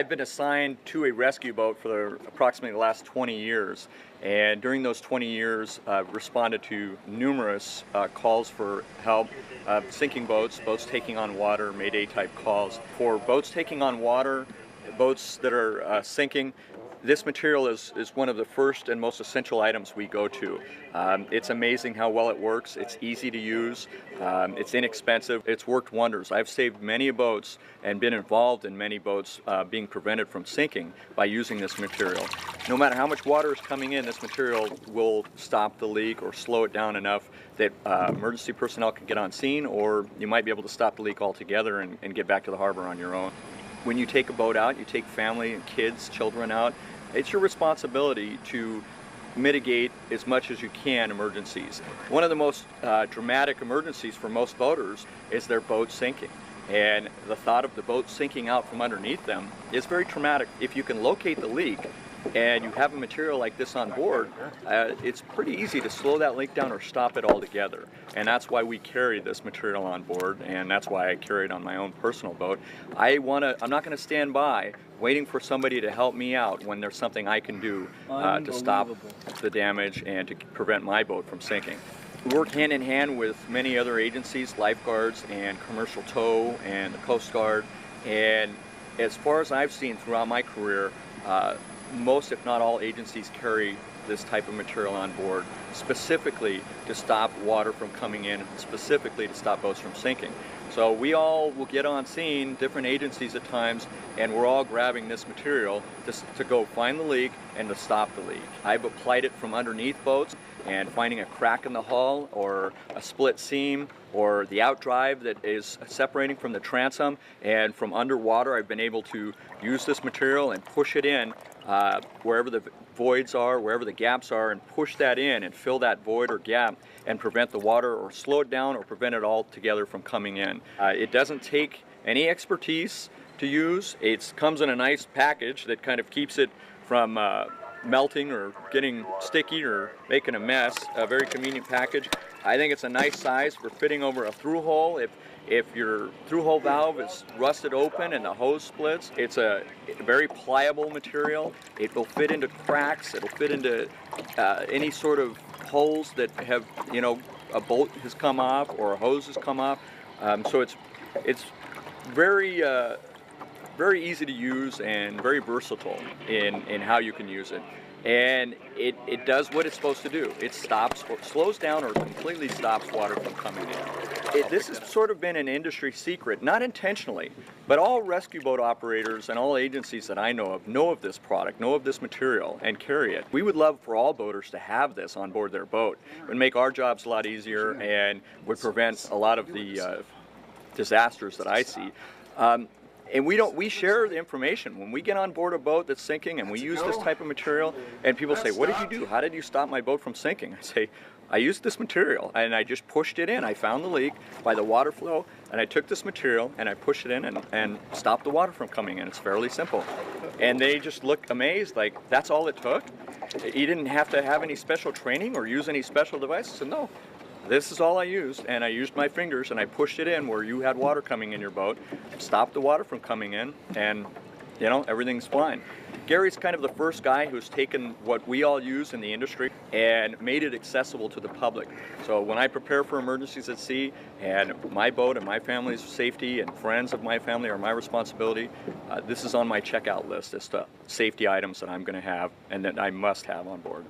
I've been assigned to a rescue boat for approximately the last 20 years. And during those 20 years, I've responded to numerous calls for help, sinking boats, boats taking on water, Mayday type calls. For boats taking on water, boats that are sinking, this material is one of the first and most essential items we go to. It's amazing how well it works. It's easy to use. It's inexpensive. It's worked wonders. I've saved many boats and been involved in many boats being prevented from sinking by using this material. No matter how much water is coming in, this material will stop the leak or slow it down enough that emergency personnel can get on scene, or you might be able to stop the leak altogether and get back to the harbor on your own. When you take a boat out, you take family and kids, children out, it's your responsibility to mitigate as much as you can emergencies. One of the most dramatic emergencies for most boaters is their boat sinking. And the thought of the boat sinking out from underneath them is very traumatic. If you can locate the leak and you have a material like this on board, it's pretty easy to slow that leak down or stop it altogether. And that's why we carry this material on board, and that's why I carry it on my own personal boat. I'm not going to stand by waiting for somebody to help me out when there's something I can do to stop the damage and to prevent my boat from sinking. We work hand in hand with many other agencies, lifeguards and commercial tow and the Coast Guard. And as far as I've seen throughout my career, most, if not all, agencies carry this type of material on board, specifically to stop water from coming in, specifically to stop boats from sinking. So we all will get on scene, different agencies at times, and we're all grabbing this material to go find the leak and to stop the leak. I've applied it from underneath boats and finding a crack in the hull or a split seam or the outdrive that is separating from the transom, and from underwater I've been able to use this material and push it in wherever the voids are, wherever the gaps are, and push that in and fill that void or gap and prevent the water, or slow it down, or prevent it altogether from coming in. It doesn't take any expertise to use. It comes in a nice package that kind of keeps it from melting or getting sticky or making a mess. A very convenient package. I think it's a nice size for fitting over a through hole. If your through hole valve is rusted open and the hose splits, it's a very pliable material. It will fit into cracks. It'll fit into any sort of holes that have, a bolt has come off or a hose has come off. So it's very very easy to use and very versatile in how you can use it. And it does what it's supposed to do. It stops or slows down or completely stops water from coming in. This has sort of been an industry secret, not intentionally, but all rescue boat operators and all agencies that I know of this product, know of this material, and carry it. We would love for all boaters to have this on board their boat. It would make our jobs a lot easier and would prevent a lot of the disasters that I see. And we share the information. When we get on board a boat that's sinking and we use this type of material, and people say, "What did you do? How did you stop my boat from sinking?" I say, I used this material and I just pushed it in. I found the leak by the water flow, and I took this material and I pushed it in and stopped the water from coming in. It's fairly simple. And they just look amazed, like, that's all it took? You didn't have to have any special training or use any special devices? I said, no. This is all I used, and I used my fingers and I pushed it in where you had water coming in your boat, stopped the water from coming in, and everything's fine. Gary's kind of the first guy who's taken what we all use in the industry and made it accessible to the public. So when I prepare for emergencies at sea, and my boat and my family's safety and friends of my family are my responsibility, this is on my checkout list as to safety items that I'm going to have and that I must have on board.